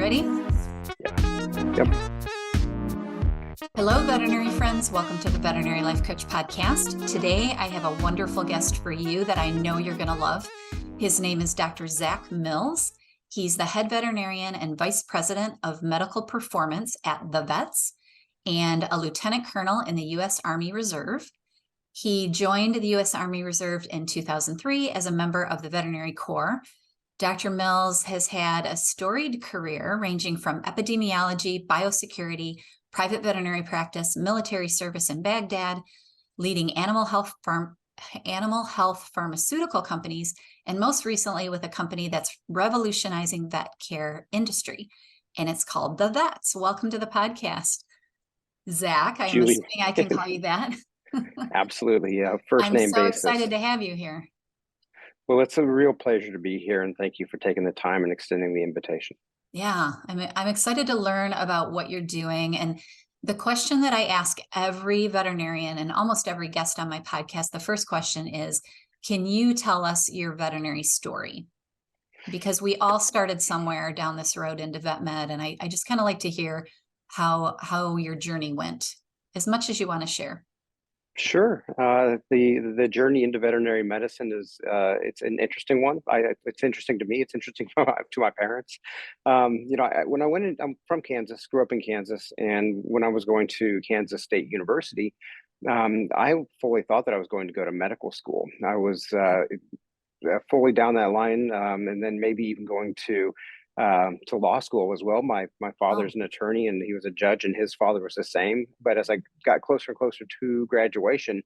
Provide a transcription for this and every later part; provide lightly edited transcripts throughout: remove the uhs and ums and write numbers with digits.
Ready? Yep. Hello, veterinary friends. Welcome to the Veterinary Life Coach podcast. Today, I have a wonderful guest for you that I know you're going to love. His name is Dr. Zach Mills. He's the head veterinarian and vice president of medical performance at the Vets and a lieutenant colonel in the U.S. Army Reserve. He joined the U.S. Army Reserve in 2003 as a member of the Veterinary Corps. Dr. Mills has had a storied career ranging from epidemiology, biosecurity, private veterinary practice, military service in Baghdad, leading animal health pharmaceutical companies, and most recently with a company that's revolutionizing vet care industry, and it's called The Vets. Welcome to the podcast, Zach. I'm Julie. assuming I can call you that. Absolutely, yeah. First I'm name so basis. excited to have you here. Well, it's a real pleasure to be here, and thank you for taking the time and extending the invitation. Yeah, I'm excited to learn about what you're doing. And the question that I ask every veterinarian and almost every guest on my podcast, the first question is, can you tell us your veterinary story? Because we all started somewhere down this road into vet med, and I just kind of like to hear how your journey went, as much as you want to share. Sure. The journey into veterinary medicine is it's an interesting one. It's interesting to me. It's interesting to my parents. When I went in, I'm from Kansas, grew up in Kansas, and when I was going to Kansas State University, I fully thought that I was going to go to medical school. I was fully down that line, and then maybe even going to law school as well. My father's an attorney, and he was a judge, and his father was the same. But as I got closer and closer to graduation,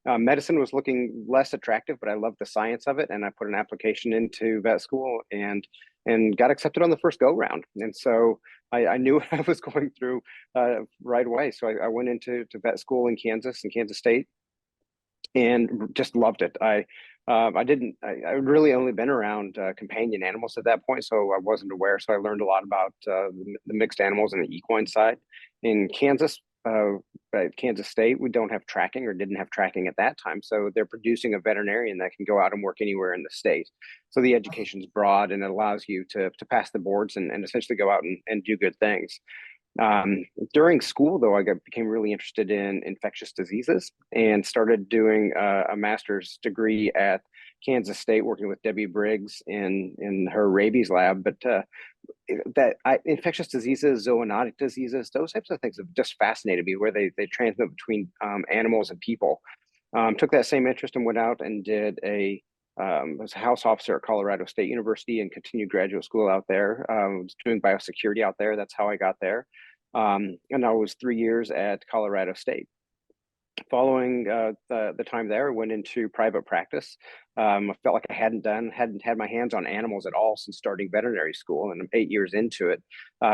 medicine was looking less attractive, but I loved the science of it, and I put an application into vet school and got accepted on the first go round. And so I knew what I was going through right away. So I went into vet school in Kansas State, and just loved it. I really only been around companion animals at that point, so I wasn't aware. So I learned a lot about the mixed animals and the equine side. In Kansas, at Kansas State, we don't have tracking, or didn't have tracking at that time. So they're producing a veterinarian that can go out and work anywhere in the state. So the education's broad, and it allows you to pass the boards and essentially go out and do good things. During school, though, I became really interested in infectious diseases and started doing a master's degree at Kansas State, working with Debbie Briggs in her rabies lab. But infectious diseases, zoonotic diseases, those types of things have just fascinated me, where they transmit between animals and people. Took that same interest and went out and did was a house officer at Colorado State University and continued graduate school out there. Was doing biosecurity out there. That's how I got there. And I was 3 years at Colorado State. Following the time there, I went into private practice. I felt like I hadn't had my hands on animals at all since starting veterinary school, and I'm 8 years into it.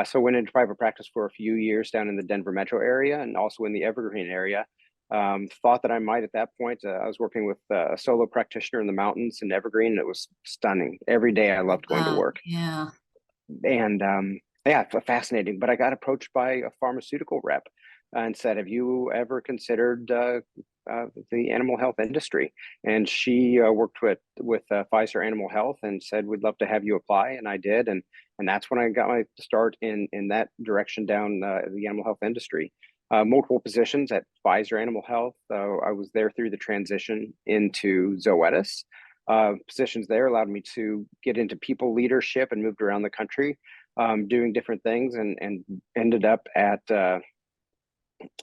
So went into private practice for a few years down in the Denver metro area and also in the Evergreen area. Thought that I might at that point. I was working with a solo practitioner in the mountains in Evergreen, and it was stunning. Every day I loved going to work. Yeah. And yeah, fascinating. But I got approached by a pharmaceutical rep and said, "Have you ever considered the animal health industry?" And she worked with Pfizer Animal Health and said, "We'd love to have you apply." And I did, and that's when I got my start in that direction down the animal health industry. Multiple positions at Pfizer Animal Health. I was there through the transition into Zoetis. Positions there allowed me to get into people leadership and moved around the country, doing different things, and ended up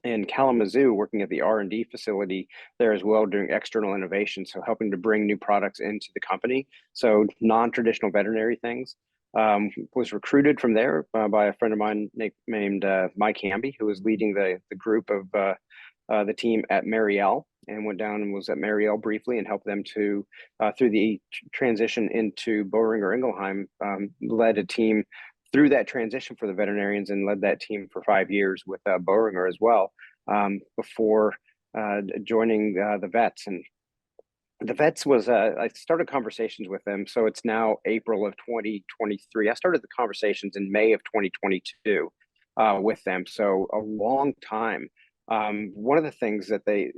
in Kalamazoo, working at the R&D facility there as well, doing external innovation, so helping to bring new products into the company. So non-traditional veterinary things. Was recruited from there by a friend of mine named Mike Hamby, who was leading the group of the team at Mariel, and went down and was at Mariel briefly and helped them to through the transition into Boehringer Ingelheim. Led a team through that transition for the veterinarians and led that team for 5 years with Boehringer as well, before joining the Vets. And the Vets was I started conversations with them. So it's now April of 2023. I started the conversations in May of 2022 with them. So a long time One of the things that they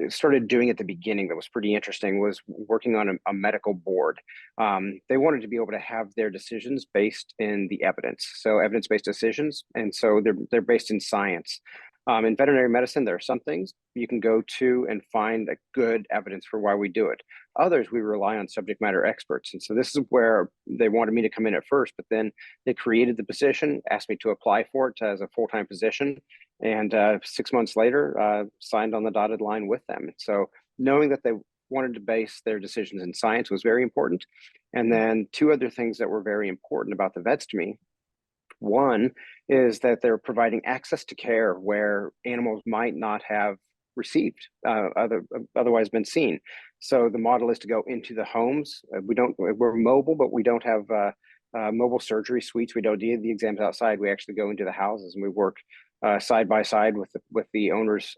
started doing at the beginning that was pretty interesting was working on a medical board. They wanted to be able to have their decisions based in the evidence, so evidence-based decisions, and so they're based in science. In veterinary medicine, there are some things you can go to and find a good evidence for why we do it. Others, we rely on subject matter experts. And so this is where they wanted me to come in at first, but then they created the position, asked me to apply for it as a full-time position. And 6 months later, signed on the dotted line with them. So knowing that they wanted to base their decisions in science was very important. And then two other things that were very important about the vets to me. One is that they're providing access to care where animals might not have received, otherwise been seen. So the model is to go into the homes. We're mobile, but we don't have mobile surgery suites. We don't do the exams outside. We actually go into the houses and we work side by side with the owners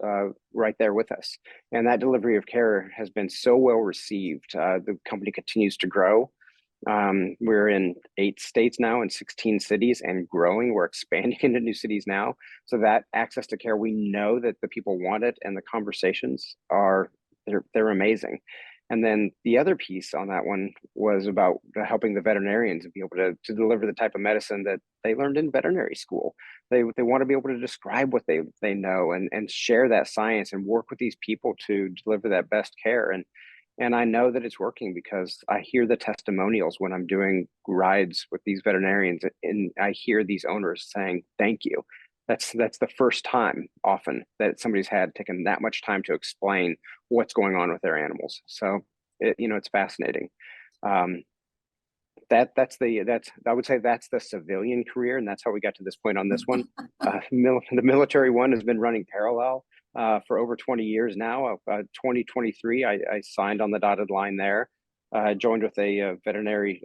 right there with us. And that delivery of care has been so well received. The company continues to grow. We're in 8 states now and 16 cities and growing. We're expanding into new cities now. So that access to care, we know that the people want it, and the conversations they're amazing. And then the other piece on that one was about helping the veterinarians be able to deliver the type of medicine that they learned in veterinary school. They want to be able to describe what they know and share that science and work with these people to deliver that best care. And I know that it's working because I hear the testimonials when I'm doing rides with these veterinarians, and I hear these owners saying, "Thank you." That's the first time often that somebody's had taken that much time to explain what's going on with their animals. So it's fascinating. I would say that's the civilian career, and that's how we got to this point on this one. The military one has been running parallel for over 20 years now. 2023, I signed on the dotted line there. Joined with a veterinary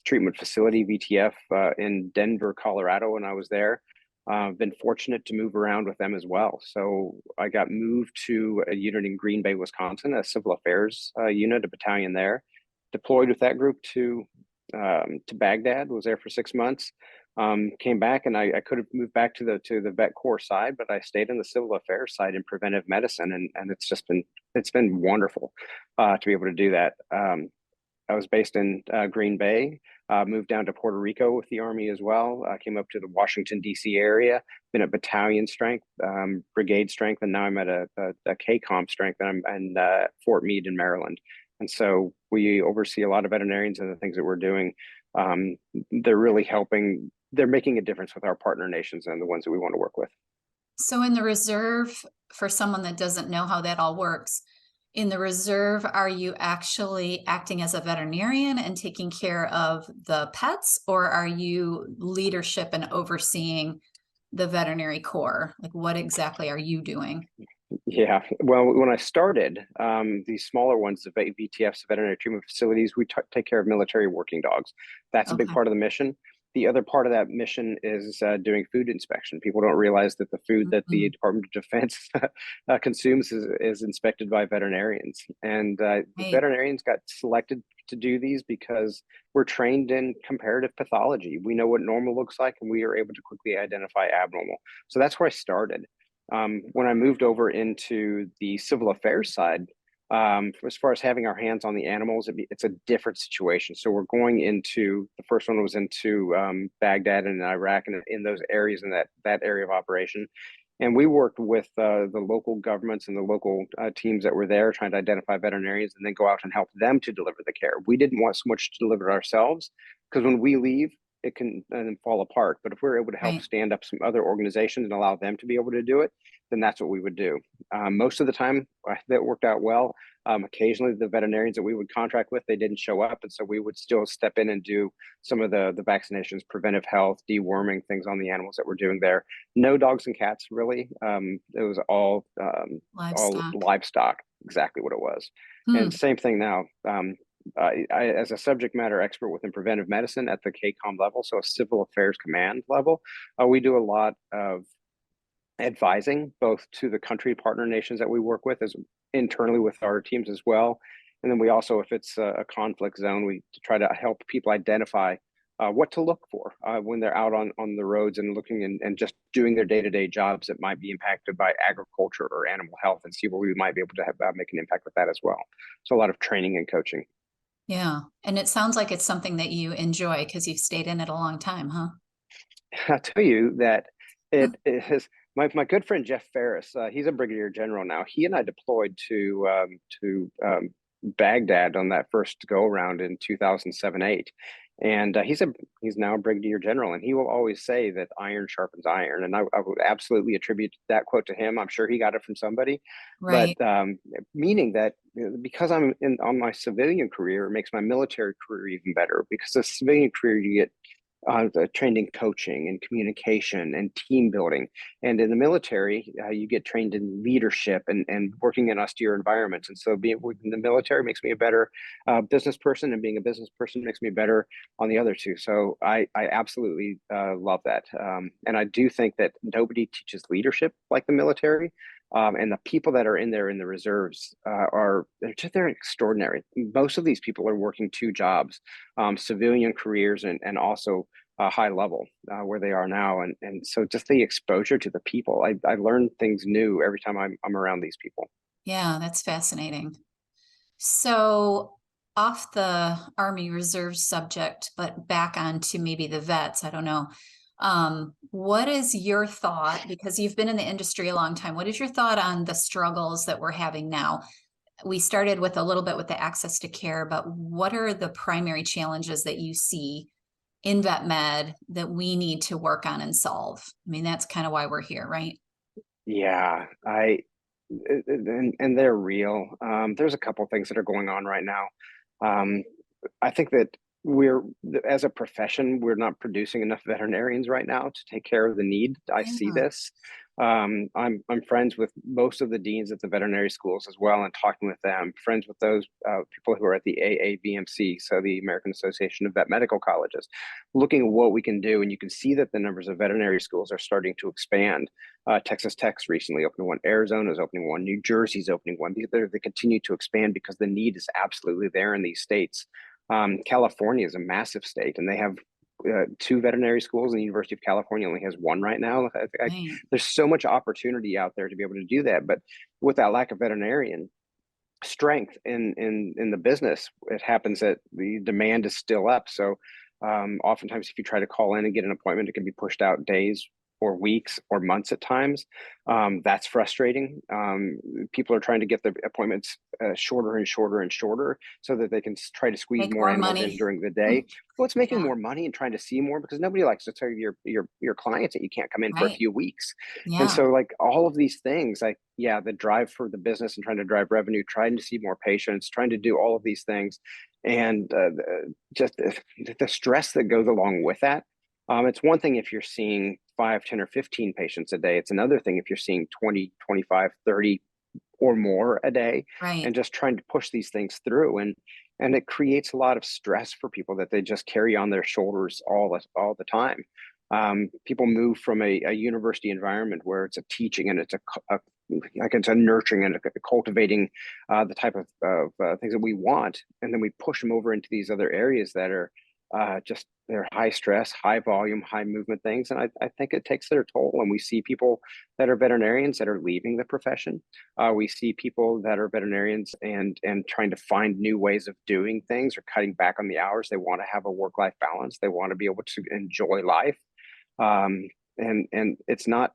treatment facility, VTF, in Denver, Colorado when I was there. Been fortunate to move around with them as well. So I got moved to a unit in Green Bay, Wisconsin, a civil affairs unit, a battalion there. Deployed with that group to Baghdad, was there for 6 months. Came back, and I could have moved back to the vet corps side, but I stayed in the civil affairs side in preventive medicine, and it's been wonderful to be able to do that. I was based in Green Bay, moved down to Puerto Rico with the Army as well. Came up to the Washington D.C. area, been at battalion strength, brigade strength, and now I'm at a KCOM strength, and I'm in Fort Meade in Maryland. And so we oversee a lot of veterinarians and the things that we're doing. They're really helping. They're making a difference with our partner nations and the ones that we want to work with. So in the reserve, for someone that doesn't know how that all works, in the reserve, are you actually acting as a veterinarian and taking care of the pets, or are you leadership and overseeing the veterinary corps? Like, what exactly are you doing? Yeah, well, when I started, these smaller ones, the VTFs, veterinary treatment facilities, we take care of military working dogs. That's a big Okay. part of the mission. The other part of that mission is doing food inspection. People don't realize that the food that the Department of Defense consumes is inspected by veterinarians. And the veterinarians got selected to do these because we're trained in comparative pathology. We know what normal looks like, and we are able to quickly identify abnormal. So that's where I started. When I moved over into the civil affairs side, as far as having our hands on the animals, it's a different situation. So we're going into, the first one was into Baghdad and Iraq, and in those areas, in that area of operation. And we worked with the local governments and the local teams that were there, trying to identify veterinarians and then go out and help them to deliver the care. We didn't want so much to deliver it ourselves, because when we leave, it can fall apart. But if we're able to help stand up some other organizations and allow them to be able to do it, then that's what we would do. Most of the time, that worked out well. Occasionally, the veterinarians that we would contract with, they didn't show up, and so we would still step in and do some of the vaccinations, preventive health, deworming, things on the animals that we're doing there. No dogs and cats, really. It was all livestock, exactly what it was. And same thing now. I, as a subject matter expert within preventive medicine at the KCOM level, so a civil affairs command level, we do a lot of advising both to the country partner nations that we work with, as internally with our teams as well. And then we also, if it's a conflict zone, we try to help people identify what to look for when they're out on the roads and looking and just doing their day-to-day jobs that might be impacted by agriculture or animal health, and see where we might be able to have make an impact with that as well. So a lot of training and coaching. Yeah. And it sounds like it's something that you enjoy because you've stayed in it a long time, huh? I'll tell you that it is my good friend Jeff Ferris. He's a brigadier general now. He and I deployed to Baghdad on that first go around in 2007-8, and he's now a brigadier general, and he will always say that iron sharpens iron, and I would absolutely attribute that quote to him. I'm sure he got it from somebody, but Right. meaning that because I'm on my civilian career, it makes my military career even better, because the civilian career you get trained in coaching and communication and team building. And in the military, you get trained in leadership and working in austere environments. And so being in the military makes me a better business person, and being a business person makes me better on the other two. So I absolutely love that. And I do think that nobody teaches leadership like the military. And the people that are in there in the reserves they're extraordinary. Most of these people are working two jobs, civilian careers and also high level where they are now. And so just the exposure to the people, I learn things new every time I'm around these people. Yeah, that's fascinating. So, off the Army Reserve subject, but back onto maybe the vets, I don't know. What is your thought? Because you've been in the industry a long time. What is your thought on the struggles that we're having now? We started with a little bit with the access to care, but what are the primary challenges that you see in vet med that we need to work on and solve? I mean, that's kind of why we're here, right? Yeah, and they're real. There's a couple things that are going on right now. Um, I think that we're, as a profession, we're not producing enough veterinarians right now to take care of the need. I see Yeah, this. I'm friends with most of the deans at the veterinary schools as well, and talking with them. Friends with those people who are at the AAVMC, so the American Association of Vet Medical Colleges, looking at what we can do. And you can see that the numbers of veterinary schools are starting to expand. Texas Tech's recently opened one. Arizona's opening one. New Jersey's opening one. They continue to expand because the need is absolutely there in these states. California is a massive state, and they have two veterinary schools, and the University of California only has one right now. right. There's so much opportunity out there to be able to do that, but with that lack of veterinarian strength in the business, it happens that the demand is still up. So oftentimes, if you try to call in and get an appointment, it can be pushed out days or weeks or months at times. That's frustrating. People are trying to get the appointments shorter and shorter and shorter so that they can try to squeeze Make more more animals in money. during the day. Well, it's making Yeah, more money and trying to see more, because nobody likes to tell your clients that you can't come in for a right. few weeks. And Yeah. so, like, all of these things, like, yeah, the drive for the business and trying to drive revenue, trying to see more patients, trying to do all of these things, and just the stress that goes along with that. It's one thing if you're seeing 5, 10, or 15 patients a day. It's another thing if you're seeing 20, 25, 30 or more a day, Right. and just trying to push these things through. And it creates a lot of stress for people that they just carry on their shoulders all the time. People move from a university environment where it's a teaching and it's like it's a nurturing and a cultivating the type of things that we want, and then we push them over into these other areas that are just, they're high stress, high volume, high movement things. And I think it takes their toll. And we see people that are veterinarians that are leaving the profession. We see people that are veterinarians and trying to find new ways of doing things or cutting back on the hours. They want to have a work-life balance. They want to be able to enjoy life. And it's not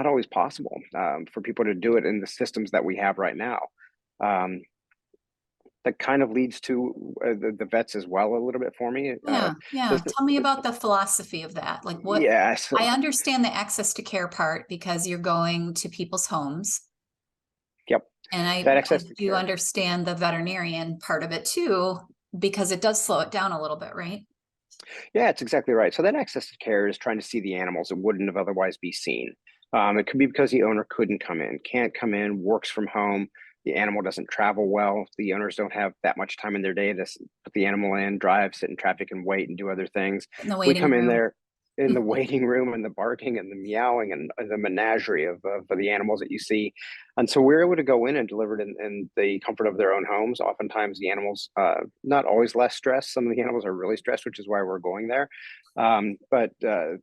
always possible for people to do it in the systems that we have right now. Um, that kind of leads to the vets as well a little bit for me. Yeah. Yeah. This, Tell me about the philosophy of that. Like what yeah, so I understand the access to care part because you're going to people's homes. yep, And that I access to do care. understand the veterinarian part of it too, because it does slow it down a little bit, right? Yeah, it's exactly right. So that access to care is trying to see the animals that wouldn't have otherwise be seen. It could be because the owner couldn't come in, can't come in, works from home. The animal doesn't travel well. The owners don't have that much time in their day to put the animal in, drive, sit in traffic, and wait and do other things. In the We waiting come in room. there. in the waiting room and the barking and the meowing and the menagerie of the animals that you see. And so we're able to go in and deliver it in the comfort of their own homes. Oftentimes the animals, not always less stressed. Some of the animals are really stressed, which is why we're going there. But the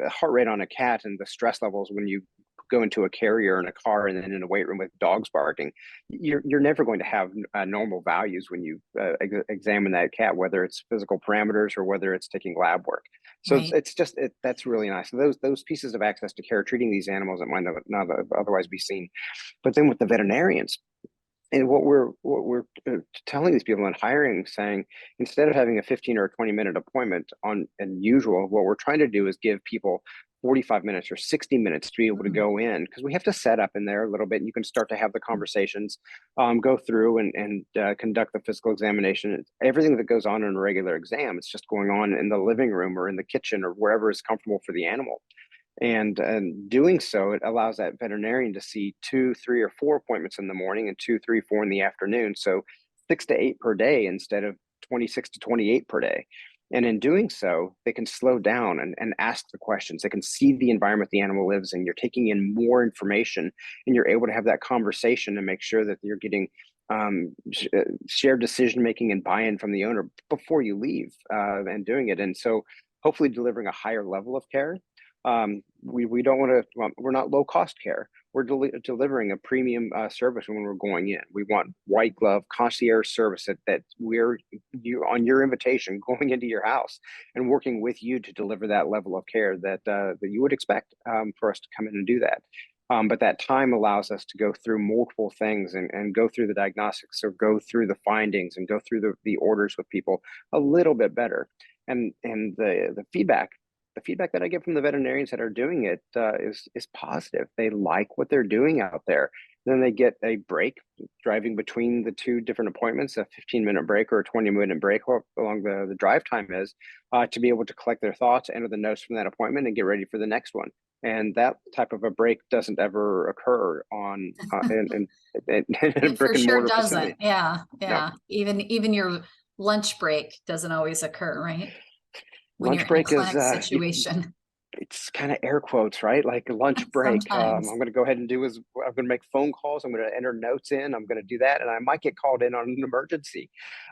heart rate on a cat and the stress levels when you go into a carrier in a car and then in a weight room with dogs barking, you're never going to have normal values when you examine that cat, whether it's physical parameters or whether it's taking lab work. So Right. it's just that's really nice. So those pieces of access to care, treating these animals that might not otherwise be seen. But then with the veterinarians, and what we're telling these people and hiring, saying instead of having a 15 or a 20-minute appointment on and usual, what we're trying to do is give people 45 minutes or 60 minutes to be able to Mm. go in, because we have to set up in there a little bit. And you can start to have the conversations, go through and conduct the physical examination. Everything that goes on in a regular exam, it's just going on in the living room or in the kitchen or wherever is comfortable for the animal. And doing so, it allows that veterinarian to see 2, 3, or 4 appointments in the morning and 2, 3, 4 in the afternoon. So 6 to 8 per day instead of 26 to 28 per day. And in doing so, they can slow down and ask the questions. They can see the environment the animal lives in. You're taking in more information and you're able to have that conversation and make sure that you're getting shared decision making and buy-in from the owner before you leave and doing it. And so hopefully delivering a higher level of care. We don't want to, we're not low cost care. We're delivering a premium service when we're going in. We want white glove concierge service that we're you on your invitation going into your house and working with you to deliver that level of care that you would expect for us to come in and do that. But that time allows us to go through multiple things and go through the diagnostics or go through the findings and go through the orders with people a little bit better. And the feedback that I get from the veterinarians that are doing it is positive. They like what they're doing out there. Then they get a break driving between the two different appointments, a 15-minute break or a 20-minute break along the drive time is, to be able to collect their thoughts, enter the notes from that appointment, and get ready for the next one. And that type of a break doesn't ever occur on in a It brick for and sure mortar doesn't. facility. Yeah, No, yeah. Even your lunch break doesn't always occur, right? When you're lunch in a break is clinic situation. it's kind of air quotes, right? Like a lunch break. Sometimes. I'm going to go ahead and do is I'm going to make phone calls. I'm going to enter notes in. I'm going to do that, and I might get called in on an emergency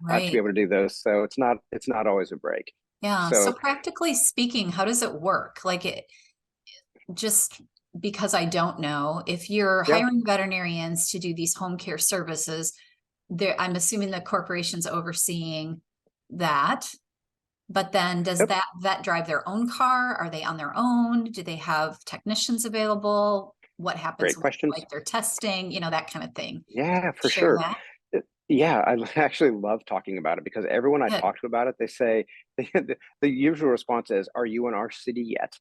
to be Right. able to do those. So it's not always a break. Yeah. So So practically speaking, how does it work? Like it just because I don't know, if you're yeah, hiring veterinarians to do these home care services, there I'm assuming the corporation's overseeing that. But then does yep, that vet drive their own car? Are they on their own? Do they have technicians available? What happens great with questions. like their testing, that kind of thing? Yeah, for Share sure. that. Yeah, I actually love talking about it because everyone I Good. talk to about it, they say the usual response is, "Are you in our city yet?"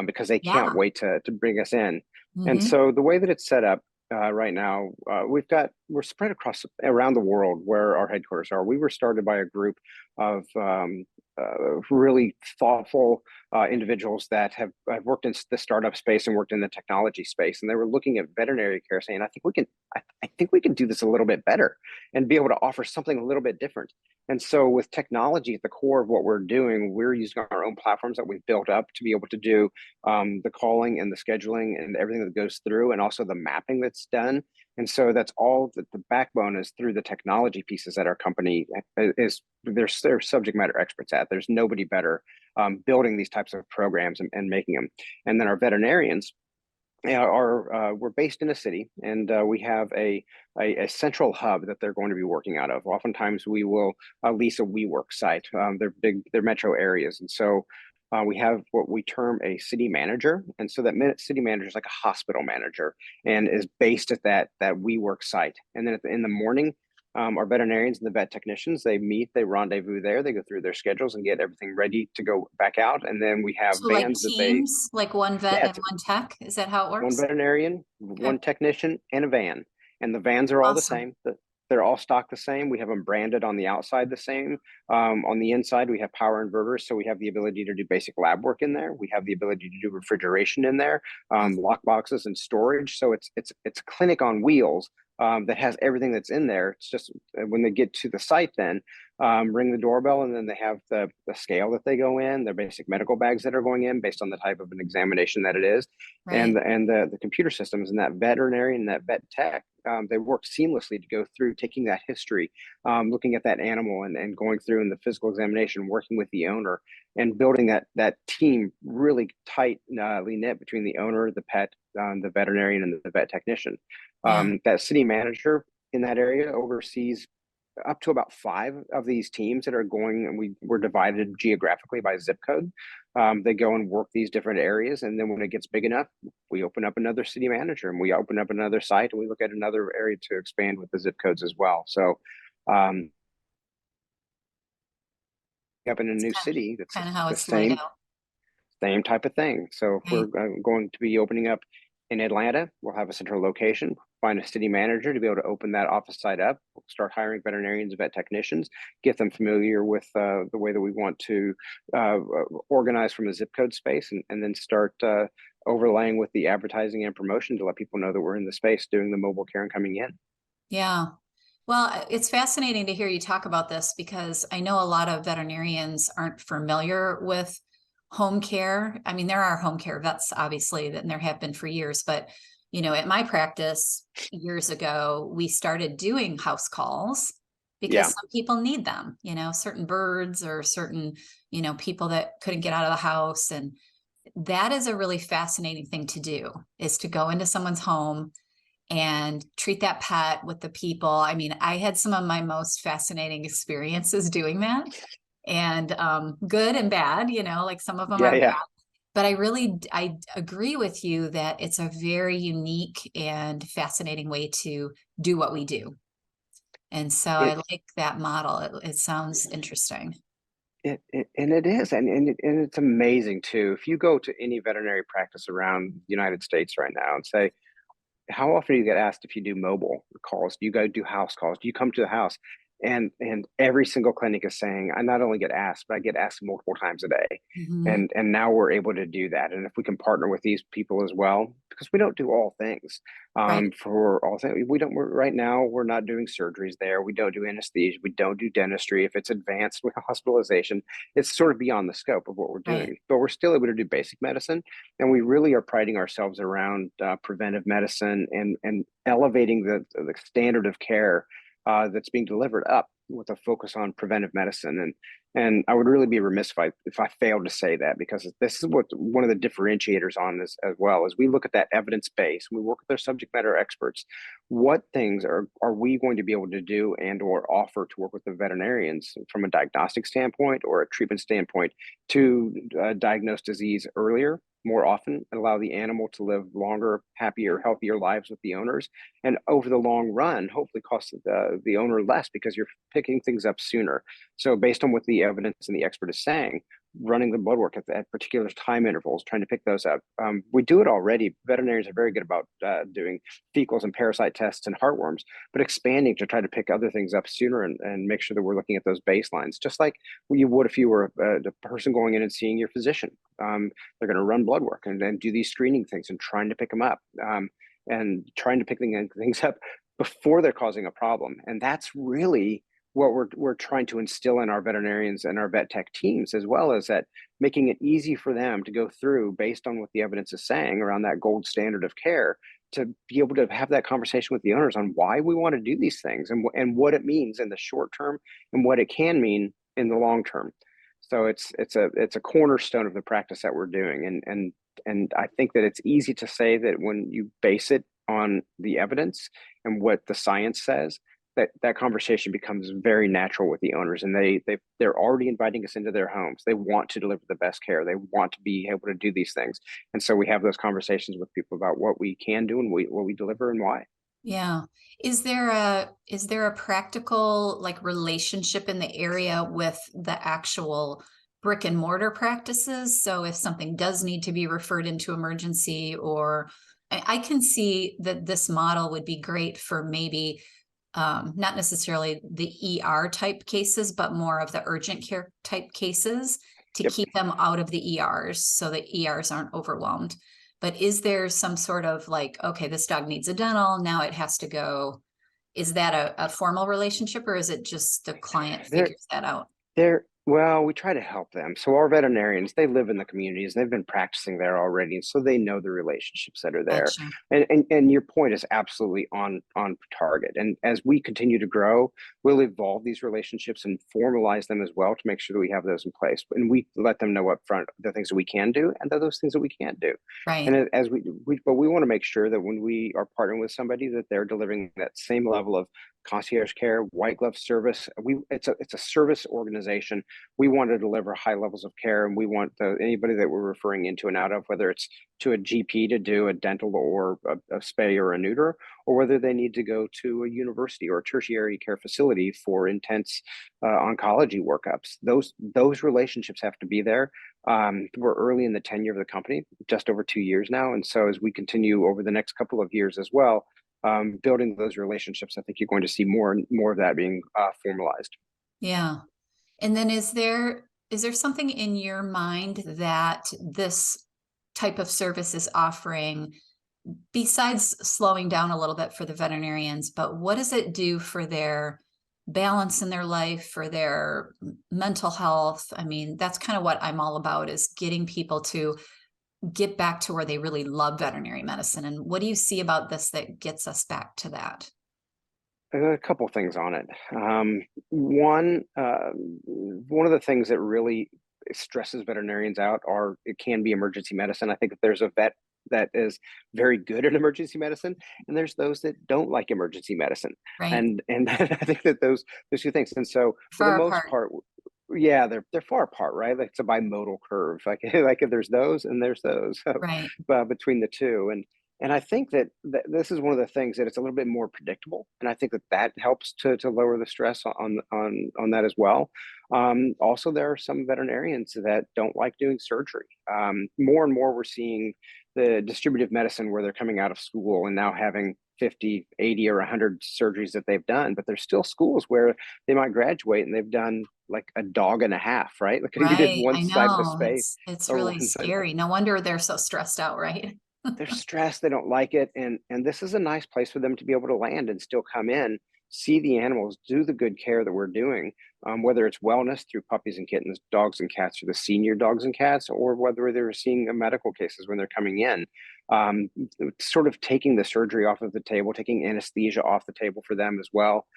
Because they can't Yeah. wait to bring us in. And Hmm. so the way that it's set up right now, we're spread across around the world where our headquarters are. We were started by a group of really thoughtful individuals that have worked in the startup space and worked in the technology space, and they were looking at veterinary care, saying, I think we can do this a little bit better and be able to offer something a little bit different." And so, with technology at the core of what we're doing, we're using our own platforms that we've built up to be able to do the calling and the scheduling and everything that goes through, and also the mapping that's done. And so, that's all the backbone is through the technology pieces that our company is. They're subject matter experts at. There's nobody better building these types of programs and making them. And then our veterinarians are we're based in a city, and we have a central hub that they're going to be working out of. Oftentimes, we will lease a WeWork site. They're metro areas, and so we have what we term a city manager, and so that city manager is like a hospital manager and is based at that WeWork site. And then in the morning, our veterinarians and the vet technicians, they meet, they rendezvous there, they go through their schedules and get everything ready to go back out. And then we have So like vans that they teams, like one vet yeah, and one tech, is that how it one works? veterinarian, Okay. one technician, and a van. And the vans are all the Awesome. same. They're all stocked the same. We have them branded on the outside the same. On the inside, we have power inverters, so we have the ability to do basic lab work in there. We have the ability to do refrigeration in there, Awesome. lock boxes and storage. So it's a clinic on wheels that has everything that's in there. It's just when they get to the site, then ring the doorbell, and then they have the scale that they go in, their basic medical bags that are going in based on the type of an examination that it is, Right. and the computer systems and that veterinarian and that vet tech, they work seamlessly to go through taking that history, looking at that animal and going through in the physical examination, working with the owner and building that team really tightly knit between the owner, the pet, the veterinarian, and the vet technician. Yeah. That city manager in that area oversees up to about 5 of these teams that are going, and we're divided geographically by zip code. They go and work these different areas, and then when it gets big enough, we open up another city manager, and we open up another site, and we look at another area to expand with the zip codes as well. So, up in a It's new city, that's kind of how the it's laid out. same type of thing. So if we're Right. going to be opening up in Atlanta, we'll have a central location, find a city manager to be able to open that office site up. We'll start hiring veterinarians, vet technicians, get them familiar with the way that we want to organize from a zip code space, and then start overlaying with the advertising and promotion to let people know that we're in the space doing the mobile care and coming in. Yeah. Well, it's fascinating to hear you talk about this because I know a lot of veterinarians aren't familiar with home care. I mean, there are home care vets, obviously, and there have been for years. But, at my practice years ago, we started doing house calls because Yeah, some people need them, certain birds or certain, people that couldn't get out of the house. And that is a really fascinating thing to do, is to go into someone's home and treat that pet with the people. I mean, I had some of my most fascinating experiences doing that, and good and bad, like some of them yeah, are yeah. bad. But I agree with you that it's a very unique and fascinating way to do what we do. And so I It, like that model. It sounds interesting. and it is, and it's amazing too. If you go to any veterinary practice around the United States right now and say, how often do you get asked if you do mobile calls? Do you go do house calls? Do you come to the house? And every single clinic is saying, I not only get asked, but I get asked multiple times a day. Mhm. And now we're able to do that. And if we can partner with these people as well, because we don't do all things, Right. for all things, right now, we're not doing surgeries there. We don't do anesthesia. We don't do dentistry. If it's advanced with hospitalization, it's sort of beyond the scope of what we're Right. doing, but we're still able to do basic medicine. And we really are priding ourselves around preventive medicine and elevating the standard of care that's being delivered up with a focus on preventive medicine. And I would really be remiss if I failed to say that, because this is what one of the differentiators on this as well, is we look at that evidence base, we work with our subject matter experts. What things are we going to be able to do and or offer to work with the veterinarians from a diagnostic standpoint or a treatment standpoint to diagnose disease earlier, more often, and allow the animal to live longer, happier, healthier lives with the owners, and over the long run, hopefully cost the owner less because you're picking things up sooner. So based on what the evidence and the expert is saying, running the blood work at particular time intervals, trying to pick those up. We do it already. Veterinarians are very good about doing fecals and parasite tests and heartworms, but expanding to try to pick other things up sooner and make sure that we're looking at those baselines, just like you would if you were the person going in and seeing your physician. They're going to run blood work and do these screening things and trying to pick them up, and trying to pick things up before they're causing a problem. And that's really what we're trying to instill in our veterinarians and our vet tech teams, as well as that making it easy for them to go through based on what the evidence is saying around that gold standard of care, to be able to have that conversation with the owners on why we want to do these things and what it means in the short term and what it can mean in the long term. So it's a cornerstone of the practice that we're doing, and I think that it's easy to say that when you base it on the evidence and what the science says, that conversation becomes very natural with the owners, and they're already inviting us into their homes. They want to deliver the best care. They want to be able to do these things, and so we have those conversations with people about what we can do and what we deliver and why. Yeah. Is there a practical like relationship in the area with the actual brick and mortar practices? So if something does need to be referred into emergency, or I can see that this model would be great for maybe not necessarily the ER type cases, but more of the urgent care type cases to Yep. keep them out of the ERs so the ERs aren't overwhelmed. But is there some sort of like, okay, this dog needs a dental, now it has to go Is that a formal relationship, or is it just the client They're figures that out? well, we try to help them. So our veterinarians, they live in the communities, they've been practicing there already, so they know the relationships that are there. Gotcha. And your point is absolutely on target. And as we continue to grow, we'll evolve these relationships and formalize them as well to make sure that we have those in place. And we let them know up front the things that we can do and those things that we can't do. Right. And but we want to make sure that when we are partnering with somebody, that they're delivering that same level of concierge care, white glove service. It's a service organization. We want to deliver high levels of care, and we want anybody that we're referring into and out of, whether it's to a GP to do a dental or a spay or a neuter, or whether they need to go to a university or a tertiary care facility for intense oncology workups. Those relationships have to be there. We're early in the tenure of the company, just over 2 years now, and so as we continue over the next couple of years as well, building those relationships, I think you're going to see more and more of that being formalized. Yeah. And then is there something in your mind that this type of service is offering besides slowing down a little bit for the veterinarians, but what does it do for their balance in their life, for their mental health? I mean, that's kind of what I'm all about, is getting people to get back to where they really love veterinary medicine. And what do you see about this that gets us back to that? A couple things on it. One of the things that really stresses veterinarians out are it can be emergency medicine. I think that there's a vet that is very good at emergency medicine, and there's those that don't like emergency medicine. Right. And I think that those two things. And so for the Far most apart. part, yeah, they're far apart, right? Like it's a bimodal curve. Like like if there's those and there's those Right. between the two. And I think that this is one of the things that it's a little bit more predictable, and I think that helps to lower the stress on that as well. Also, there are some veterinarians that don't like doing surgery. More and more, we're seeing the distributive medicine where they're coming out of school and now having 50, 80, or 100 surgeries that they've done, but there's still schools where they might graduate and they've done like a dog and a half, right? Like you did Right. one I side of a know. spay It's or really one side. scary. No wonder they're so stressed out, right? They're stressed, they don't like it, and this is a nice place for them to be able to land and still come in, see the animals, do the good care that we're doing, whether it's wellness through puppies and kittens, dogs and cats, or the senior dogs and cats, or whether they're seeing medical cases when they're coming in. um, Sort of taking the surgery off of the table, taking anesthesia off the table for them as well.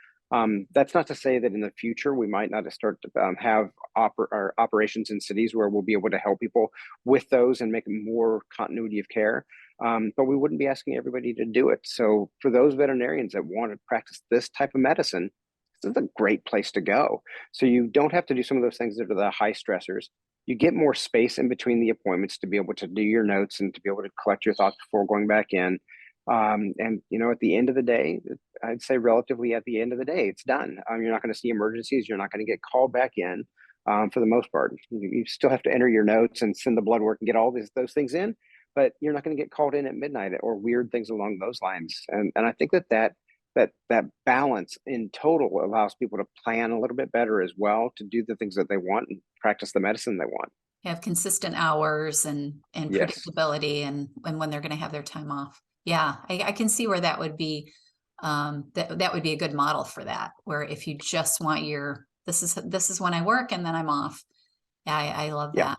That's not to say that in the future we might not start to have operations in cities where we'll be able to help people with those and make more continuity of care. But we wouldn't be asking everybody to do it. So for those veterinarians that want to practice this type of medicine, this is a great place to go. So you don't have to do some of those things that are the high stressors. You get more space in between the appointments to be able to do your notes and to be able to collect your thoughts before going back in. And at the end of the day, I'd say relatively at the end of the day, it's done. You're not going to see emergencies. You're not going to get called back in for the most part. You still have to enter your notes and send the blood work and get all those things in, but you're not going to get called in at midnight or weird things along those lines. And I think that balance in total allows people to plan a little bit better as well, to do the things that they want and practice the medicine they want. Have consistent hours and Yes. predictability and when they're going to have their time off. Yeah, I can see where that would be that would be a good model for that, where if you just want this is when I work and then I'm off. Yeah, I love Yeah. that.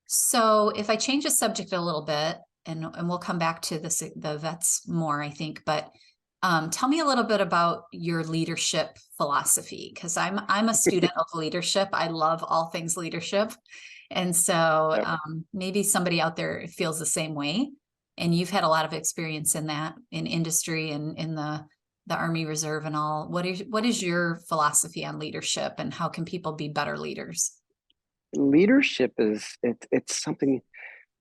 So if I change the subject a little bit, and we'll come back to the vets more, I think, but tell me a little bit about your leadership philosophy, because I'm a student of leadership. I love all things leadership. And so Yep. maybe somebody out there feels the same way. And you've had a lot of experience in that, in industry and in the Army Reserve and all. What is your philosophy on leadership, and how can people be better leaders? Leadership it's something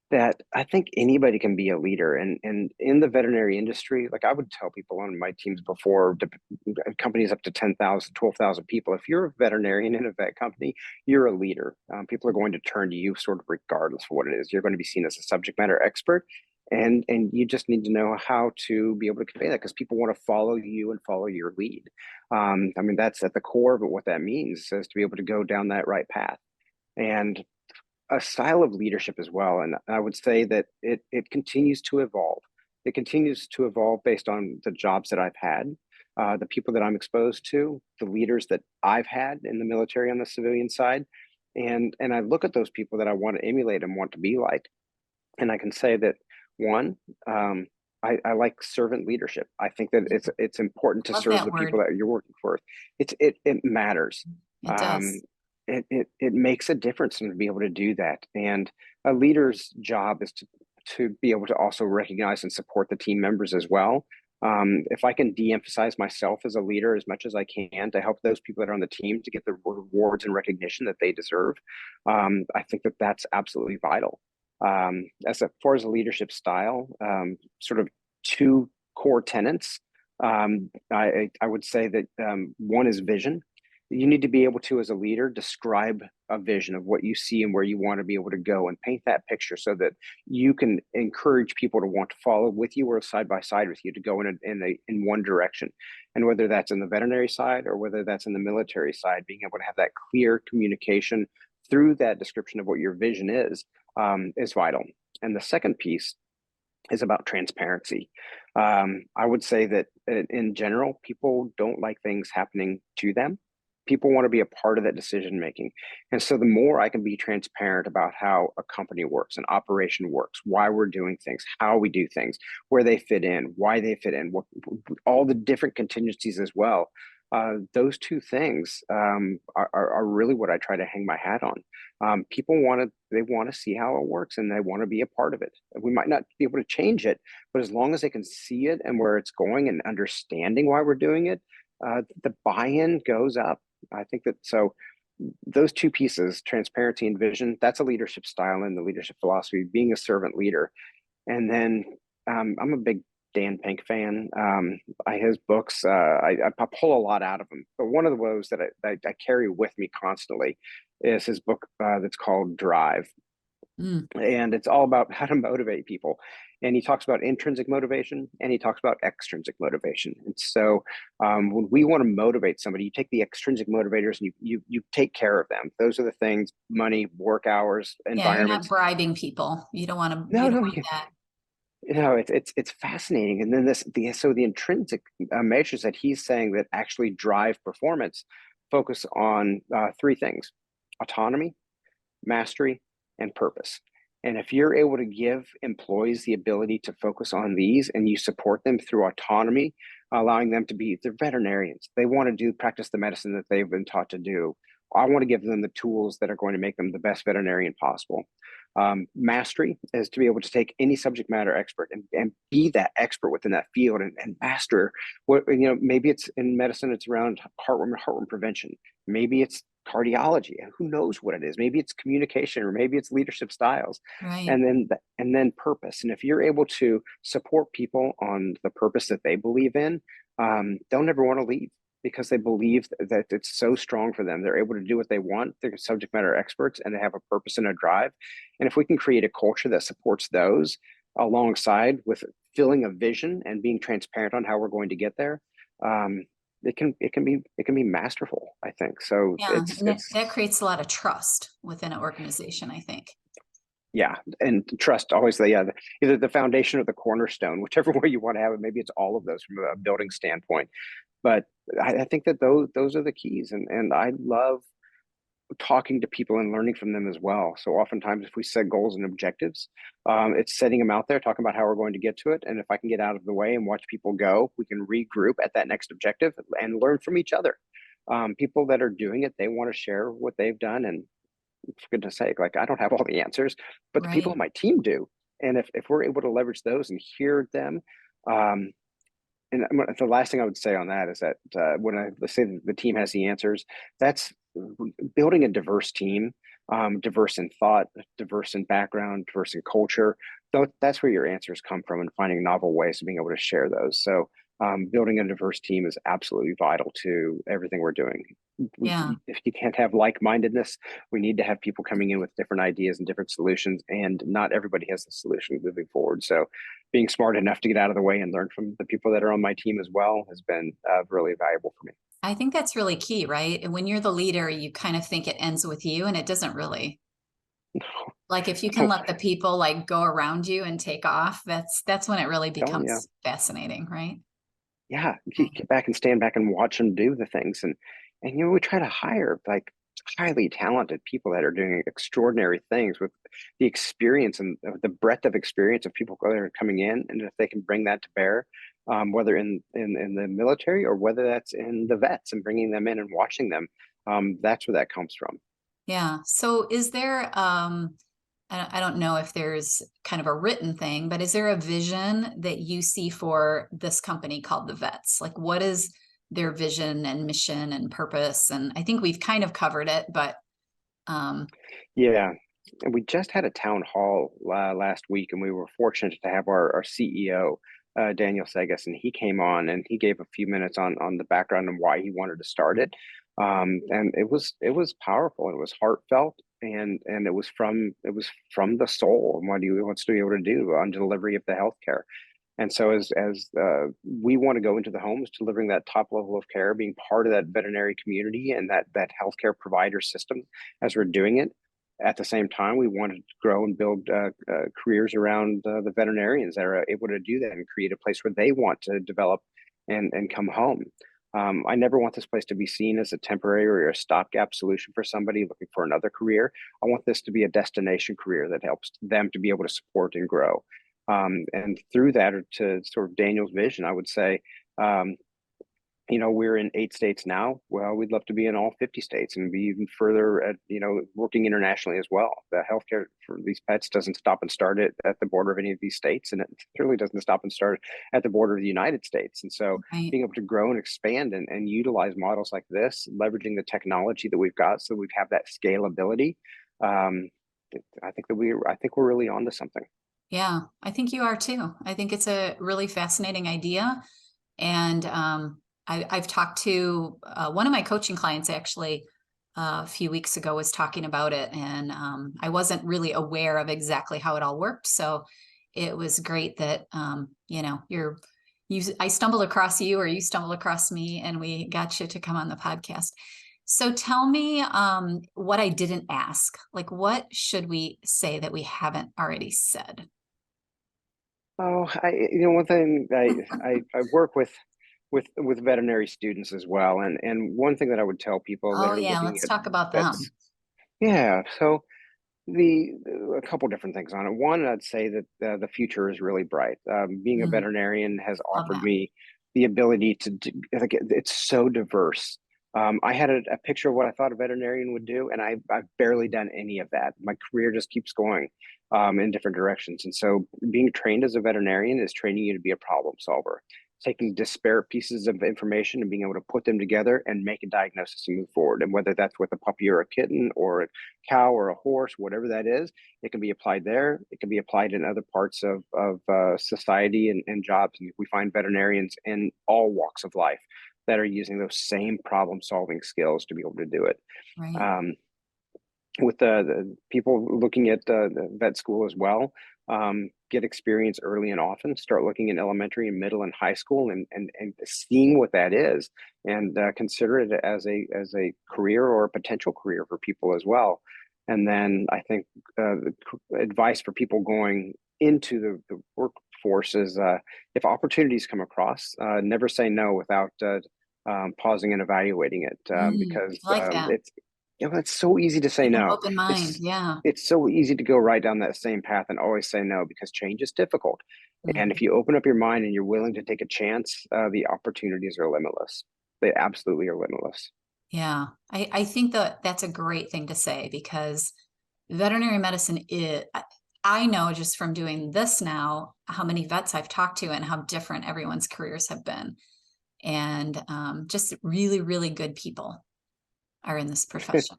that I think anybody can be a leader. And in the veterinary industry, like I would tell people on my teams before, companies up to 10,000, 12,000 people, if you're a veterinarian in a vet company, you're a leader. People are going to turn to you sort of regardless of what it is. You're going to be seen as a subject matter expert. And you just need to know how to be able to convey that, because people want to follow you and follow your lead. I mean, that's at the core of it. What that means is to be able to go down that right path. And a style of leadership as well. And I would say that it continues to evolve. It continues to evolve based on the jobs that I've had. the people that I'm exposed to, the leaders that I've had in the military on the civilian side, and I look at those people that I want to emulate and want to be like, and I can say that one, um, I like servant leadership. I think that it's important to Love serve that the people word. that you're working for. It matters. It Um, does. it makes a difference to be able to do that. And a leader's job is to be able to also recognize and support the team members as well. If I can de-emphasize myself as a leader as much as I can to help those people that are on the team to get the rewards and recognition that they deserve, I think that that's absolutely vital. As far as a leadership style, sort of two core tenets. I would say that one is vision. You need to be able to, as a leader, describe a vision of what you see and where you want to be able to go, and paint that picture so that you can encourage people to want to follow with you or side by side with you to go in one direction. And whether that's in the veterinary side or whether that's in the military side, being able to have that clear communication through that description of what your vision is vital. And the second piece is about transparency. I would say that in general, people don't like things happening to them. People want to be a part of that decision making. And so the more I can be transparent about how a company works, an operation works, why we're doing things, how we do things, where they fit in, why they fit in, all the different contingencies as well. Those two things are really what I try to hang my hat on. People they want to see how it works and they want to be a part of it. We might not be able to change it, but as long as they can see it and where it's going and understanding why we're doing it, the buy-in goes up. I think that so those two pieces, transparency and vision, that's a leadership style and the leadership philosophy, being a servant leader. And then I'm a big Dan Pink fan. His books, I pull a lot out of him. But one of the woes that I carry with me constantly is his book that's called Drive. Mm. And it's all about how to motivate people. And he talks about intrinsic motivation and he talks about extrinsic motivation. And so when we want to motivate somebody, you take the extrinsic motivators and you take care of them. Those are the things: money, work hours, Yeah, you're not environments. bribing people. You don't want to, No, you don't no, want that. it's fascinating. And then the intrinsic measures that he's saying that actually drive performance focus on three things: autonomy, mastery, and purpose. And if you're able to give employees the ability to focus on these and you support them through autonomy, allowing them to be, they're veterinarians. They want to practice the medicine that they've been taught to do. I want to give them the tools that are going to make them the best veterinarian possible. Mastery is to be able to take any subject matter expert and be that expert within that field and master what, maybe it's in medicine, it's around heartworm prevention. Maybe it's cardiology, and who knows what it is. Maybe it's communication or maybe it's leadership styles. Right. And then purpose. And if you're able to support people on the purpose that they believe in, they'll never want to leave because they believe that it's so strong for them. They're able to do what they want. They're subject matter experts and they have a purpose and a drive. And if we can create a culture that supports those alongside with filling a vision and being transparent on how we're going to get there, it can be masterful, I think. So Yeah. And that creates a lot of trust within an organization, I think. yeah, and trust always either the foundation or the cornerstone, whichever way you want to have it. Maybe it's all of those from a building standpoint, but I think that those are the keys, and I love talking to people and learning from them as well. So oftentimes, if we set goals and objectives, it's setting them out there, talking about how we're going to get to it. And if I can get out of the way and watch people go, we can regroup at that next objective and learn from each other. People that are doing it, they want to share what they've done. And for goodness sake, like I don't have all the answers, but the people Right. on my team do. And if we're able to leverage those and hear them, um, and the last thing I would say on that is that when let's say the team has the answers, that's building a diverse team, diverse in thought, diverse in background, diverse in culture. That's where your answers come from, and finding novel ways of being able to share those. So building a diverse team is absolutely vital to everything we're doing. Yeah. If you can't have like-mindedness, we need to have people coming in with different ideas and different solutions, and not everybody has the solution moving forward. So being smart enough to get out of the way and learn from the people that are on my team as well has been really valuable for me. I think that's really key, right? And when you're the leader, you kind of think it ends with you, and it doesn't really. Like if you can Oh, let the people like go around you and take off, that's when it really telling you. becomes fascinating, right? yeah, you get back and stand back and watch them do the things. And we try to hire like highly talented people that are doing extraordinary things with the experience and the breadth of experience of people that are coming in, and if they can bring that to bear, whether in the military or whether that's in the vets and bringing them in and watching them, that's where that comes from. Yeah. So is there, I don't know if there's kind of a written thing, but is there a vision that you see for this company called the Vets? Like, what is their vision and mission and purpose? And I think we've kind of covered it, but um, Yeah. And we just had a town hall last week, and we were fortunate to have our CEO, Daniel Segas, and he came on and he gave a few minutes on the background and why he wanted to start it. And it was powerful. It was heartfelt, and it was from the soul and what he wants to be able to do on delivery of the healthcare. And so as we want to go into the homes, delivering that top level of care, being part of that veterinary community and that healthcare provider system as we're doing it. At the same time, we want to grow and build careers around the veterinarians that are able to do that and create a place where they want to develop and come home. I never want this place to be seen as a temporary or a stopgap solution for somebody looking for another career. I want this to be a destination career that helps them to be able to support and grow. And through that, or to sort of Daniel's vision, I would say, um, we're in 8 states now. Well, we'd love to be in all 50 states and be even further at, working internationally as well. The healthcare for these pets doesn't stop and start at the border of any of these states, and it certainly doesn't stop and start at the border of the United States. And so right. being able to grow and expand and utilize models like this, leveraging the technology that we've got so we have that scalability, um, I think we're really onto something. Yeah, I think you are too. I think it's a really fascinating idea. And I've talked to one of my coaching clients actually a few weeks ago was talking about it, and I wasn't really aware of exactly how it all worked. So it was great that I stumbled across you, or you stumbled across me, and we got you to come on the podcast. So tell me what I didn't ask. Like, what should we say that we haven't already said? Oh, one thing I work with veterinary students as well, and one thing that I would tell people that Oh are yeah, looking let's at talk about them. vets, yeah. So the a couple different things on it. One, I'd say that the future is really bright. Being a Mm, veterinarian has love offered that. me the ability to do, like it's so diverse. I had a picture of what I thought a veterinarian would do, and I've barely done any of that. My career just keeps going in different directions. And so being trained as a veterinarian is training you to be a problem solver, taking disparate pieces of information and being able to put them together and make a diagnosis and move forward. And whether that's with a puppy or a kitten or a cow or a horse, whatever that is, it can be applied there. It can be applied in other parts of society and jobs. And we find veterinarians in all walks of life that are using those same problem solving skills to be able to do it. Right. Um, with the people looking at the vet school as well, get experience early and often, start looking in elementary and middle and high school, and seeing what that is, and consider it as a career or a potential career for people as well. And then I think advice for people going into the workforce is, if opportunities come across, never say no without pausing and evaluating it, because I like that. it's so easy to say Keep an no. open mind. It's Yeah. it's so easy to go right down that same path and always say no because change is difficult. And Mhm. if you open up your mind and you're willing to take a chance, the opportunities are limitless. They absolutely are limitless. Yeah. I think that that's a great thing to say because veterinary medicine is, I know just from doing this now, how many vets I've talked to and how different everyone's careers have been. And just really, really good people are in this profession.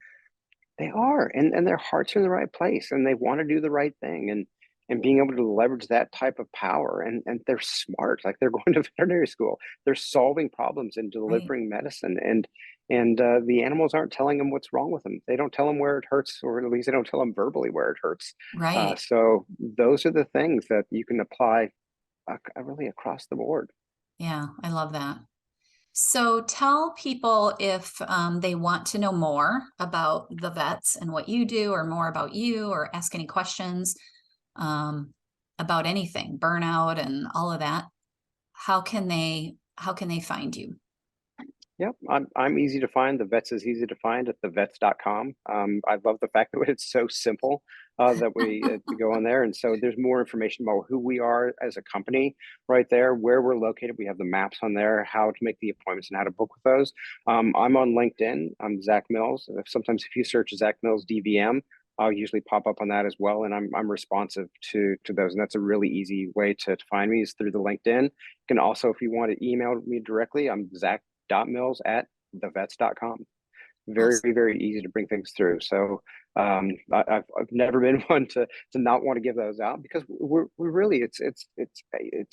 They are, and their hearts are in the right place, and they want to do the right thing, and being able to leverage that type of power, and they're smart, like they're going to veterinary school, they're solving problems and Right. delivering medicine, and the animals aren't telling them what's wrong with them. They don't tell them where it hurts, or at least they don't tell them verbally where it hurts. Right. So those are the things that you can apply really across the board. Yeah. I love that. So tell people if they want to know more about the vets and what you do, or more about you, or ask any questions um, about anything, burnout and all of that. How can they how can they find you? Yep, I'm easy to find. The Vets is easy to find at thevets.com. I love the fact that it's so simple that we go on there. And so there's more information about who we are as a company right there, where we're located. We have the maps on there, how to make the appointments and how to book with those. I'm on LinkedIn. I'm Zach Mills. Sometimes if you search Zach Mills DVM, I'll usually pop up on that as well. And I'm responsive to those. And that's a really easy way to find me is through the LinkedIn. You can also, if you want to email me directly, I'm zach.mills@thevets.com. Very, Awesome. very easy to bring things through. So I've never been one to not want to give those out because we're really it's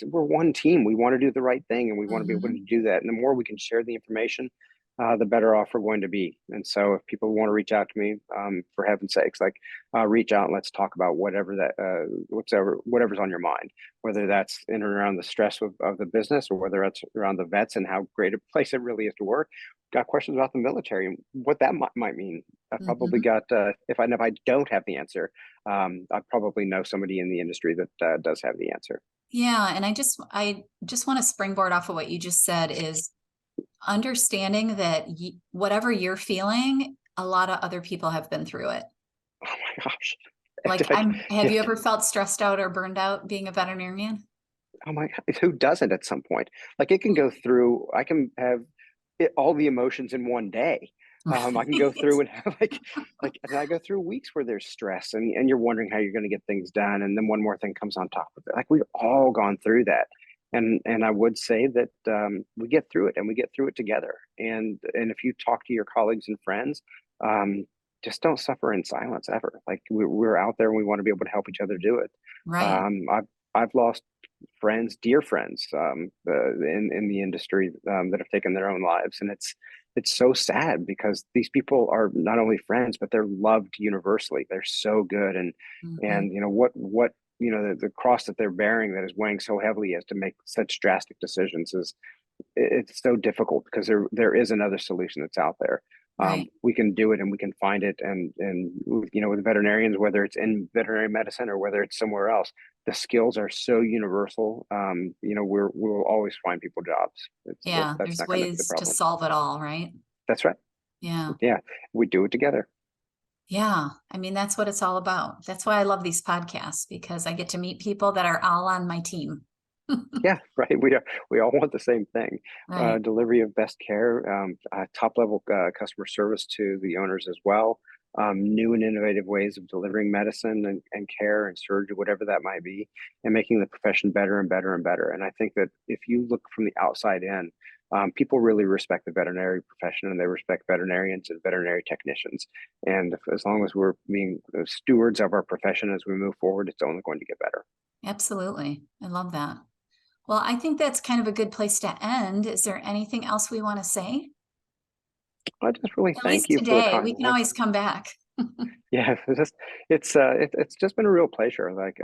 we're one team. We want to do the right thing and we want to be able to do that. And the more we can share the information, the better off we're going to be. And so if people want to reach out to me, for heaven's sakes, like reach out and let's talk about whatever whatever's on your mind, whether that's in and around the stress of the business or whether it's around the vets and how great a place it really is to work. Got questions about the military and what that might mean. I've probably got, if I don't have the answer, I probably know somebody in the industry that does have the answer. Yeah. And I just want to springboard off of what you just said is understanding that whatever you're feeling, a lot of other people have been through it. Oh my gosh. Like, have you ever felt stressed out or burned out being a veterinarian? Oh my God, who doesn't at some point? Like it can go through, I can have all the emotions in one day. I can go through and have and I go through weeks where there's stress and you're wondering how you're going to get things done. And then one more thing comes on top of it. Like we've all gone through that. And I would say that we get through it and we get through it together. And if you talk to your colleagues and friends, just don't suffer in silence ever. Like we're out there and we want to be able to help each other do it. Right. I've lost friends, dear friends, in the industry that have taken their own lives, and it's so sad because these people are not only friends but they're loved universally. They're so good, and you know what the cross that they're bearing that is weighing so heavily as to make such drastic decisions is it's so difficult because there is another solution that's out there. Right. We can do it and we can find it. And with veterinarians, whether it's in veterinary medicine or whether it's somewhere else, the skills are so universal. We'll always find people jobs. Yeah. That's There's not going to be the ways to problem. solve it all, right? That's right. Yeah. Yeah. We do it together. Yeah. I mean, that's what it's all about. That's why I love these podcasts because I get to meet people that are all on my team. Yeah, right. We all want the same thing: Right. delivery of best care, top level customer service to the owners as well. New and innovative ways of delivering medicine and care and surgery, whatever that might be, and making the profession better and better and better. And I think that if you look from the outside in, people really respect the veterinary profession and they respect veterinarians and veterinary technicians. And as long as we're being stewards of our profession as we move forward, it's only going to get better. Absolutely. I love that. Well, I think that's kind of a good place to end. Is there anything else we want to say? I just really At thank least you for the today. time. We can always come back. Yeah, it's just been a real pleasure. Like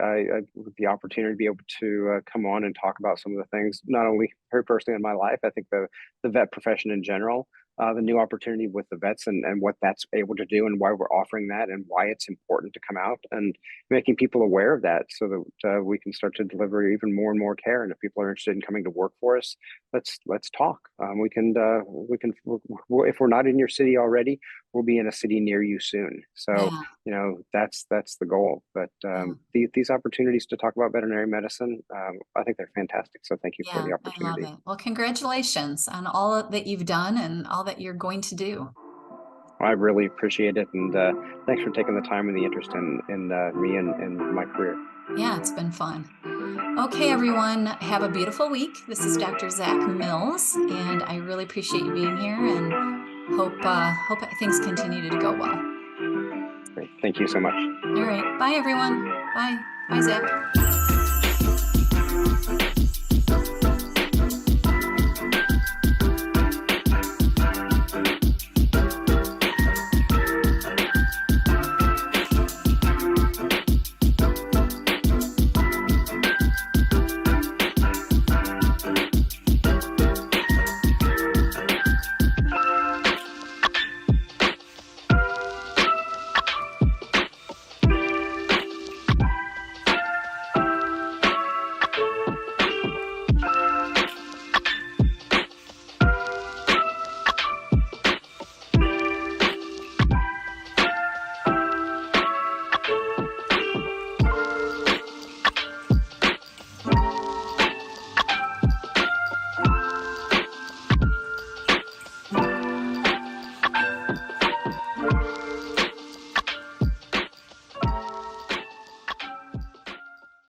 with the opportunity to be able to come on and talk about some of the things, not only her personally in my life, I think the vet profession in general, the new opportunity with the vets and what that's able to do and why we're offering that and why it's important to come out and making people aware of that so that we can start to deliver even more and more care. And if people are interested in coming to work for us, let's talk. If we're not in your city already, we'll be in a city near you soon. So, Yeah. that's the goal. But these opportunities to talk about veterinary medicine, I think they're fantastic. So thank you for Yeah, the I love opportunity. it. Well, congratulations on all that you've done and all that you're going to do. I really appreciate it. And thanks for taking the time and the interest in me and my career. Yeah, it's been fun. Okay, everyone, have a beautiful week. This is Dr. Zach Mills, and I really appreciate you being here and hope things continue to go well. Great. Thank you so much. All right. Bye, everyone. Bye. Bye, Zach.